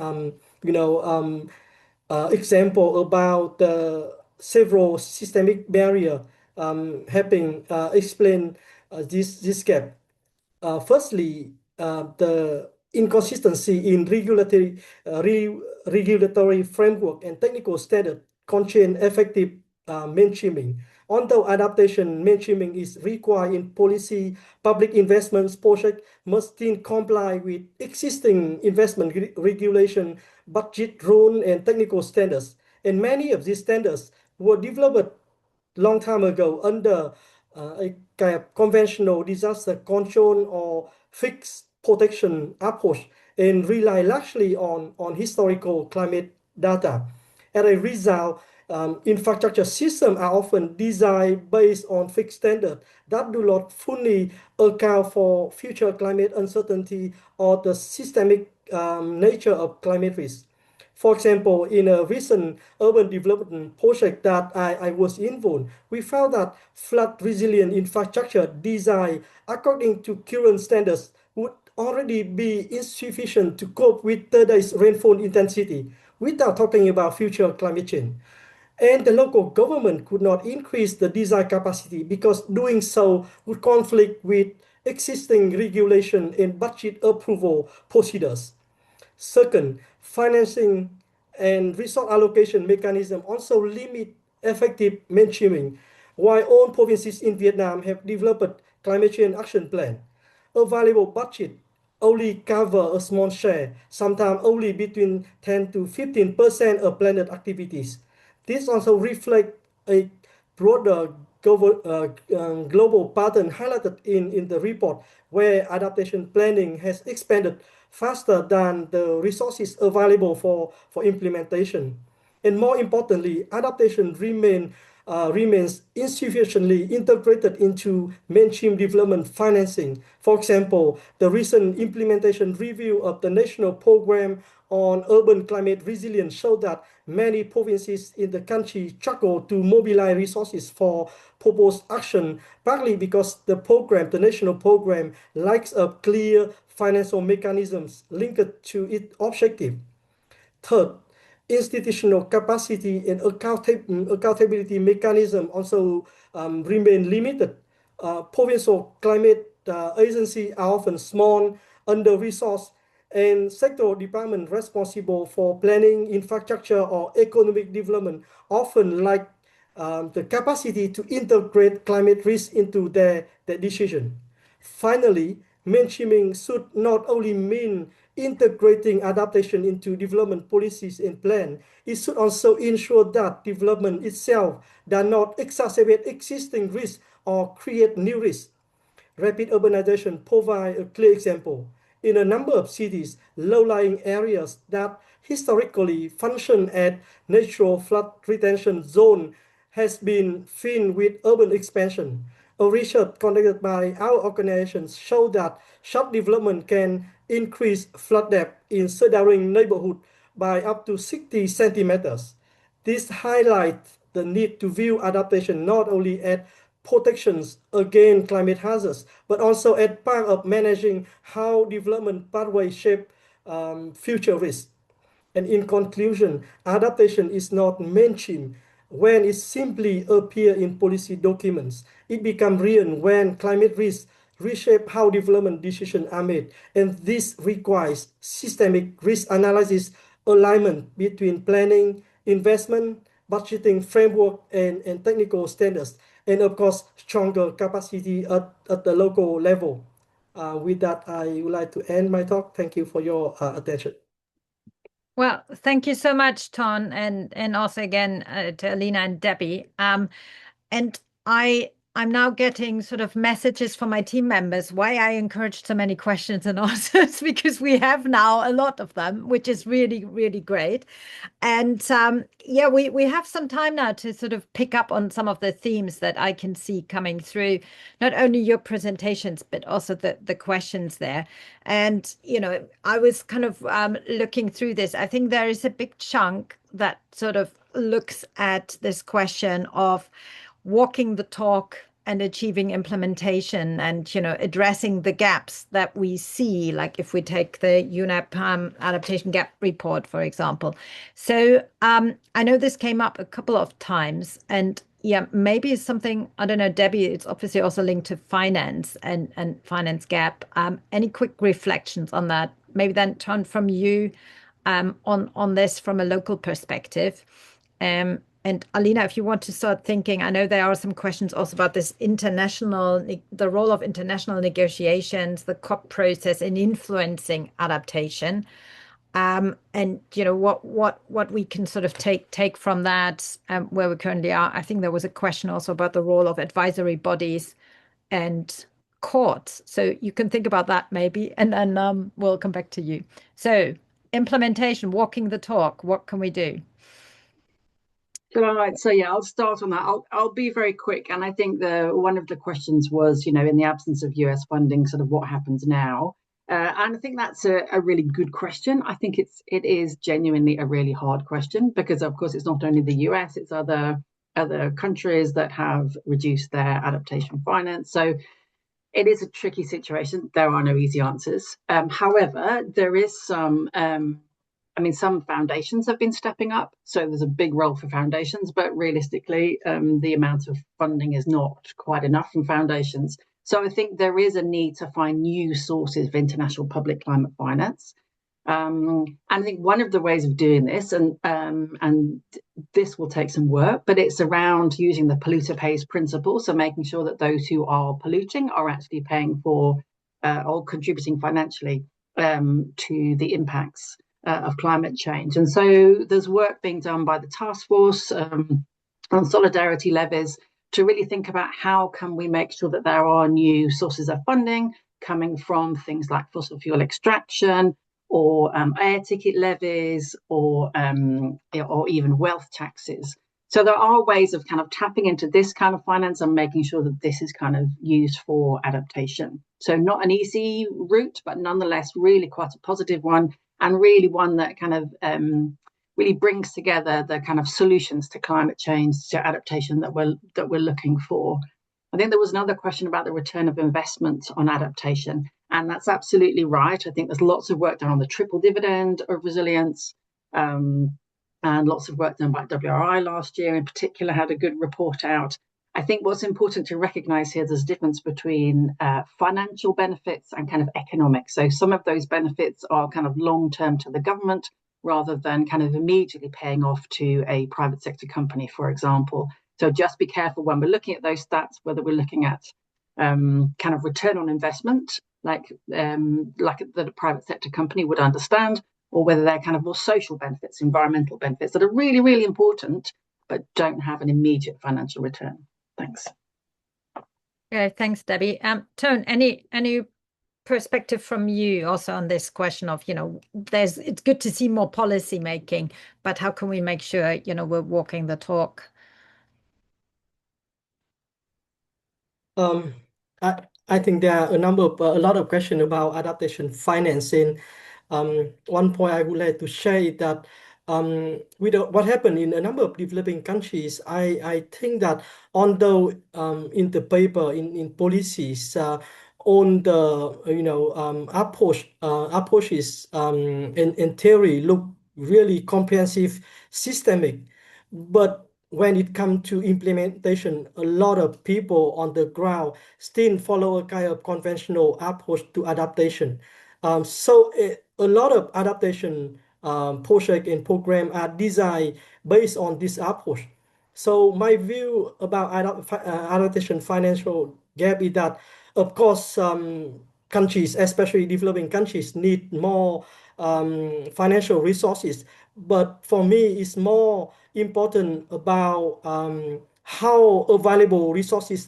example about several systemic barriers helping explain this gap. Firstly, the inconsistency in regulatory framework and technical standard constrain effective mainstreaming. Although adaptation mainstreaming is required in policy, public investments project must still comply with existing investment regulation, budget rule, and technical standards. And many of these standards were developed long time ago under a kind of conventional disaster control or fixed protection approach, and rely largely on historical climate data. As a result, infrastructure systems are often designed based on fixed standards that do not fully account for future climate uncertainty or the systemic nature of climate risk. For example, in a recent urban development project that I was involved, we found that flood resilient infrastructure design according to current standards would already be insufficient to cope with today's rainfall intensity, without talking about future climate change. And the local government could not increase the design capacity because doing so would conflict with existing regulation and budget approval procedures. Second, financing and resource allocation mechanism also limit effective mainstreaming. While all provinces in Vietnam have developed climate change action plan, available budget only cover a small share, sometimes only between 10 to 15% of planned activities. This also reflects a broader global pattern highlighted in the report, where adaptation planning has expanded faster than the resources available for implementation. And more importantly, adaptation remains insufficiently integrated into mainstream development financing. For example, the recent implementation review of the National Program on Urban Climate Resilience showed that many provinces in the country struggle to mobilize resources for proposed action, partly because the national program lacks a clear financial mechanisms linked to its objective. Third, institutional capacity and accountability mechanism also remain limited. Provincial climate agencies are often small, under-resourced, and sectoral departments responsible for planning, infrastructure, or economic development often lack the capacity to integrate climate risk into their decision. Finally, mainstreaming should not only mean integrating adaptation into development policies and plans, it should also ensure that development itself does not exacerbate existing risks or create new risks. Rapid urbanization provides a clear example. In a number of cities, low-lying areas that historically function as natural flood retention zone has been filled with urban expansion. A research conducted by our organization showed that such development can increase flood depth in surrounding neighborhoods by up to 60 centimeters. This highlights the need to view adaptation not only as protections against climate hazards, but also as part of managing how development pathways shape future risks. And in conclusion, adaptation is not mainstream when it simply appears in policy documents. It becomes real when climate risks reshape how development decisions are made. And this requires systemic risk analysis, alignment between planning, investment, budgeting framework, and technical standards. And of course, stronger capacity at the local level. With that, I would like to end my talk. Thank you for your attention. Well, thank you so much, Toan, and also again to Alina and Debbie. And I'm now getting sort of messages from my team members why I encouraged so many questions and answers, because we have now a lot of them, which is really, really great. And yeah, we have some time now to sort of pick up on some of the themes that I can see coming through, not only your presentations, but also the questions there. And, you know, I was kind of looking through this. I think there is a big chunk that sort of looks at this question of walking the talk and achieving implementation, and, you know, addressing the gaps that we see, like if we take the UNEP adaptation gap report, for example. So I know this came up a couple of times, and yeah, maybe it's something, I don't know, Debbie, it's obviously also linked to finance and finance gap. Any quick reflections on that? Maybe then turn from you on this from a local perspective. And Alina, if you want to start thinking, I know there are some questions also about this the role of international negotiations, the COP process in influencing adaptation, and you know what we can sort of take from that, where we currently are. I think there was a question also about the role of advisory bodies and courts. So you can think about that maybe, and then we'll come back to you. So implementation, walking the talk, what can we do? Right, so yeah, I'll start on that. I'll be very quick, and I think one of the questions was, you know, in the absence of US funding, sort of what happens now, and I think that's a really good question. I think it is genuinely a really hard question, because of course it's not only the US, it's other countries that have reduced their adaptation finance. So it is a tricky situation. There are no easy answers. However, there is some. Some foundations have been stepping up, so there's a big role for foundations, but realistically, the amount of funding is not quite enough from foundations. So I think there is a need to find new sources of international public climate finance. And I think one of the ways of doing this, and this will take some work, but it's around using the polluter pays principle. So making sure that those who are polluting are actually paying for or contributing financially to the impacts of climate change. And so there's work being done by the task force on solidarity levies, to really think about how can we make sure that there are new sources of funding coming from things like fossil fuel extraction, or air ticket levies, or even wealth taxes. So there are ways of kind of tapping into this kind of finance and making sure that this is kind of used for adaptation. So not an easy route, but nonetheless really quite a positive one, and really one that kind of really brings together the kind of solutions to climate change, to adaptation that we're looking for. I think there was another question about the return of investment on adaptation, and that's absolutely right. I think there's lots of work done on the triple dividend of resilience, and lots of work done by WRI last year in particular had a good report out. I think what's important to recognize here, there's a difference between financial benefits and kind of economic. So some of those benefits are kind of long-term to the government rather than kind of immediately paying off to a private sector company, for example. So just be careful when we're looking at those stats, whether we're looking at kind of return on investment, like that a private sector company would understand, or whether they're kind of more social benefits, environmental benefits that are really, really important, but don't have an immediate financial return. Thanks. Okay, thanks, Debbie. Toan, any perspective from you also on this question of, it's good to see more policy making, but how can we make sure, we're walking the talk? I think there are a lot of questions about adaptation financing. One point I would like to share is that with what happened in a number of developing countries, I think that although in the paper, in policies, on the approaches in theory look really comprehensive, systemic, but when it comes to implementation, a lot of people on the ground still follow a kind of conventional approach to adaptation. So a lot of adaptation projects and programs are designed based on this approach. So my view about adaptation financial gap is that, of course, countries, especially developing countries, need more financial resources. But for me, it's more important about how available resources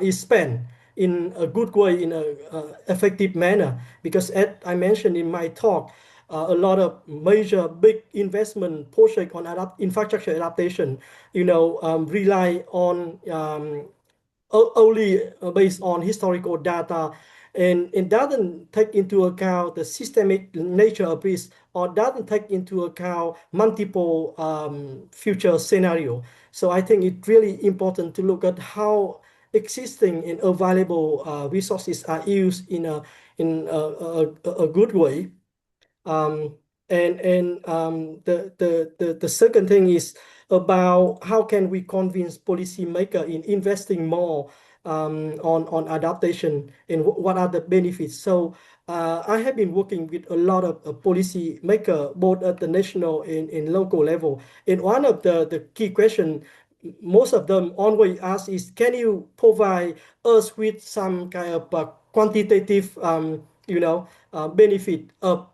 is spent in a good way, in an effective manner. Because as I mentioned in my talk, a lot of major big investment projects on infrastructure adaptation, rely on only based on historical data, and it doesn't take into account the systemic nature of risk, or doesn't take into account multiple future scenario. So I think it's really important to look at how existing and available resources are used in a good way. The second thing is about how can we convince policymakers in investing more on adaptation, and what are the benefits. So I have been working with a lot of policymakers, both at the national and local level. And one of the key questions most of them always ask is, can you provide us with some kind of quantitative benefit of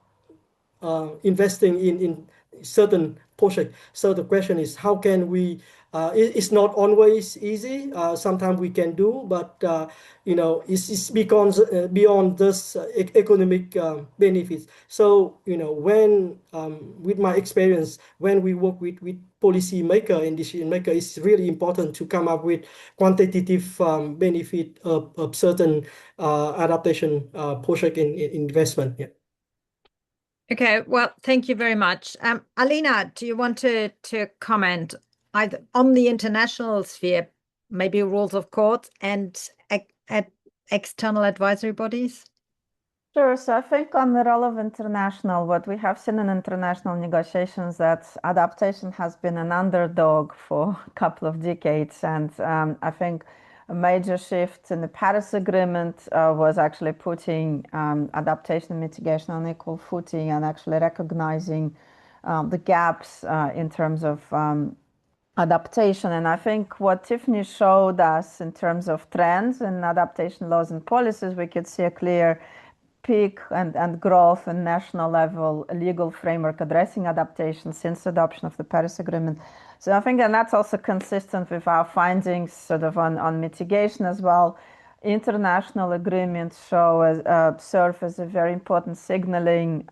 investing in certain project. So the question is, how can we, it's not always easy. Sometimes we can do, but it's beyond this economic benefits. So when with my experience, when we work with policy maker and decision maker, it's really important to come up with quantitative benefit of certain adaptation project in investment. Yeah. Okay, well, thank you very much. Alina, do you want to comment either on the international sphere, maybe rules of court and external advisory bodies? Sure. So I think on the role of international, what we have seen in international negotiations, that adaptation has been an underdog for a couple of decades. And I think a major shift in the Paris Agreement was actually putting adaptation and mitigation on equal footing, and actually recognizing the gaps in terms of adaptation. And I think what Tiffany showed us in terms of trends in adaptation laws and policies, we could see a clear peak and growth in national level legal framework addressing adaptation since adoption of the Paris Agreement. So I think, and that's also consistent with our findings sort of on mitigation as well. International agreements serve as a very important signaling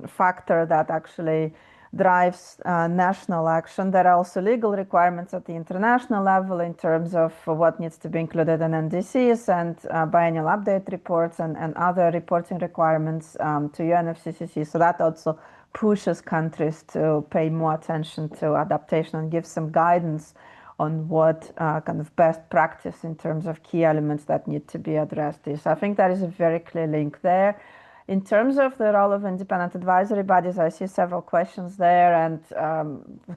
factor that actually drives national action. There are also legal requirements at the international level in terms of what needs to be included in NDCs and biannual update reports and other reporting requirements to UNFCCC. So that also pushes countries to pay more attention to adaptation and give some guidance on what kind of best practice in terms of key elements that need to be addressed is. I think there is a very clear link there. In terms of the role of independent advisory bodies, I see several questions there and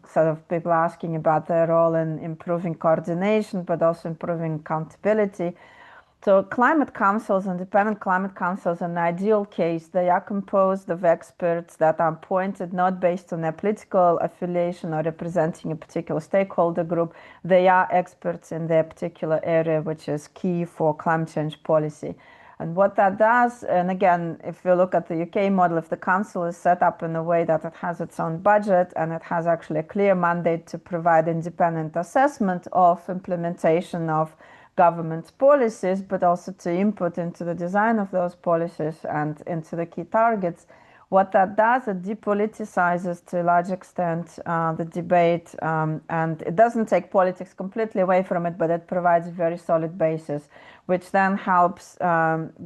sort of people asking about their role in improving coordination, but also improving accountability. So climate councils, independent climate councils, in an ideal case, they are composed of experts that are appointed not based on their political affiliation or representing a particular stakeholder group. They are experts in their particular area, which is key for climate change policy. And what that does, and again, if you look at the UK model, if the council is set up in a way that it has its own budget and it has actually a clear mandate to provide independent assessment of implementation of government policies, but also to input into the design of those policies and into the key targets, what that does, it depoliticizes to a large extent the debate, and it doesn't take politics completely away from it, but it provides a very solid basis, which then helps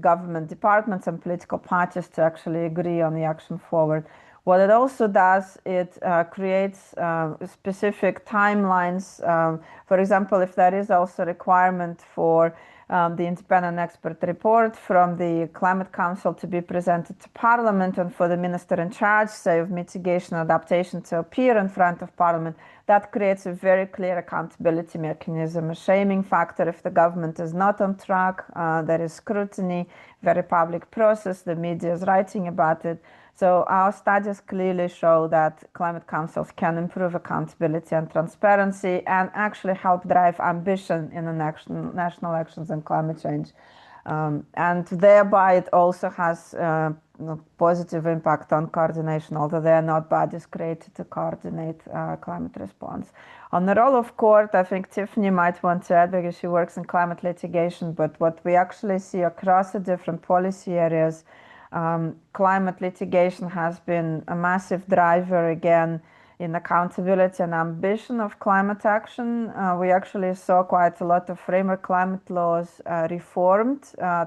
government departments and political parties to actually agree on the action forward. What it also does, it creates specific timelines. For example, if there is also a requirement for the independent expert report from the Climate Council to be presented to Parliament and for the minister in charge, say, of mitigation and adaptation to appear in front of Parliament, that creates a very clear accountability mechanism, a shaming factor if the government is not on track. There is scrutiny, very public process, the media is writing about it. So our studies clearly show that climate councils can improve accountability and transparency and actually help drive ambition in the national actions on climate change. And thereby it also has positive impact on coordination, although they are not bodies created to coordinate climate response. On the role of court, I think Tiffany might want to add because she works in climate litigation, but what we actually see across the different policy areas, climate litigation has been a massive driver again in accountability and ambition of climate action. We actually saw quite a lot of framework climate laws reformed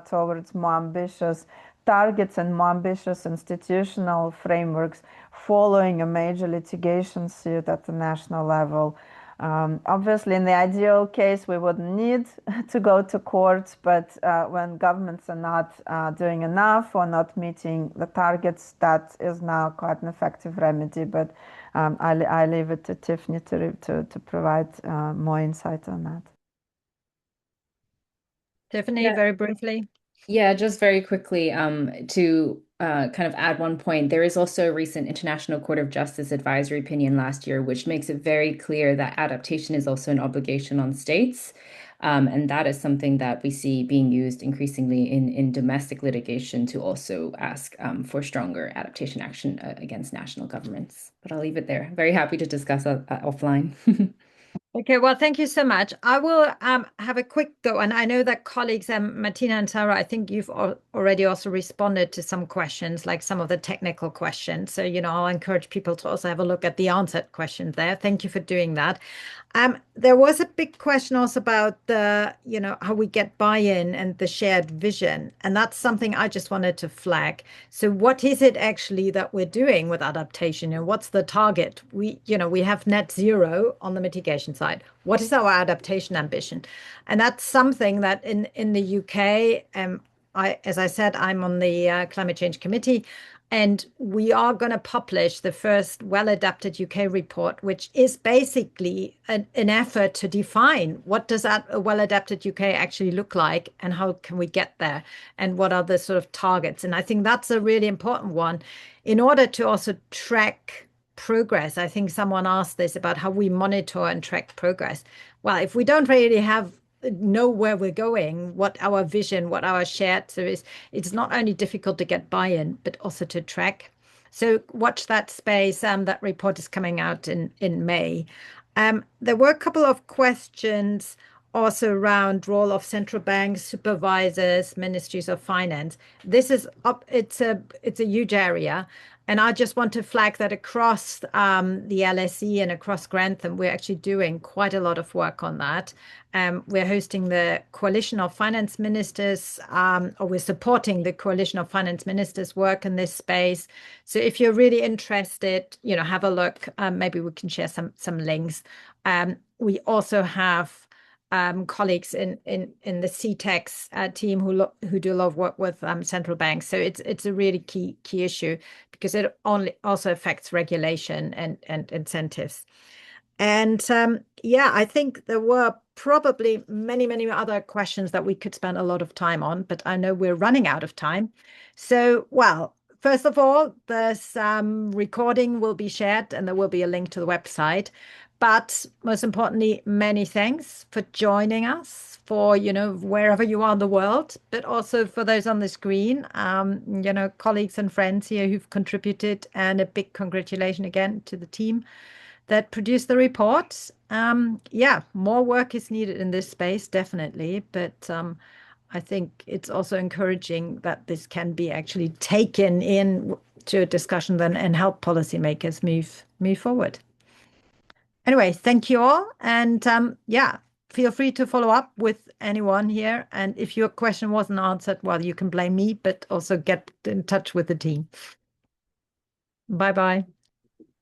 towards more ambitious targets and more ambitious institutional frameworks following a major litigation suit at the national level. Obviously, in the ideal case, we wouldn't need to go to court, but when governments are not doing enough or not meeting the targets, that is now quite an effective remedy. But I leave it to Tiffany to provide more insight on that. Tiffany, very briefly. Yeah, just very quickly to kind of add one point. There is also a recent International Court of Justice advisory opinion last year, which makes it very clear that adaptation is also an obligation on states. And that is something that we see being used increasingly in domestic litigation to also ask for stronger adaptation action against national governments. But I'll leave it there. Very happy to discuss offline. Okay, well, thank you so much. I will have a quick go, and I know that colleagues, Martina and Sarah, I think you've already also responded to some questions, like some of the technical questions. So, I'll encourage people to also have a look at the answered questions there. Thank you for doing that. There was a big question also about the, how we get buy-in and the shared vision. And that's something I just wanted to flag. So what is it actually that we're doing with adaptation and what's the target? We have net zero on the mitigation side. What is our adaptation ambition? And that's something that in the UK, as I said, I'm on the Climate Change Committee. And we are going to publish the first well-adapted UK report, which is basically an effort to define what does a well-adapted UK actually look like and how can we get there and what are the sort of targets. And I think that's a really important one in order to also track progress. I think someone asked this about how we monitor and track progress. Well, if we don't really have know where we're going, what our vision, what our shared. So it's not only difficult to get buy-in, but also to track. So watch that space. That report is coming out in May. There were a couple of questions also around role of central banks, supervisors, ministries of finance. This is up. It's a huge area. And I just want to flag that across the LSE and across Grantham, we're actually doing quite a lot of work on that. We're hosting the Coalition of Finance Ministers, or we're supporting the Coalition of Finance Ministers work in this space. So if you're really interested, have a look. Maybe we can share some links. We also have colleagues in the CTEX team who do a lot of work with central banks. So it's a really key issue because it also affects regulation and incentives. And I think there were probably many other questions that we could spend a lot of time on, but I know we're running out of time. So, first of all, this recording will be shared and there will be a link to the website. But most importantly, many thanks for joining us, for, wherever you are in the world, but also for those on the screen, colleagues and friends here who've contributed, and a big congratulations again to the team that produced the report. More work is needed in this space, definitely, but I think it's also encouraging that this can be actually taken in to a discussion then and help policymakers move forward. Anyway, thank you all. And feel free to follow up with anyone here. And if your question wasn't answered, you can blame me, but also get in touch with the team. Bye-bye.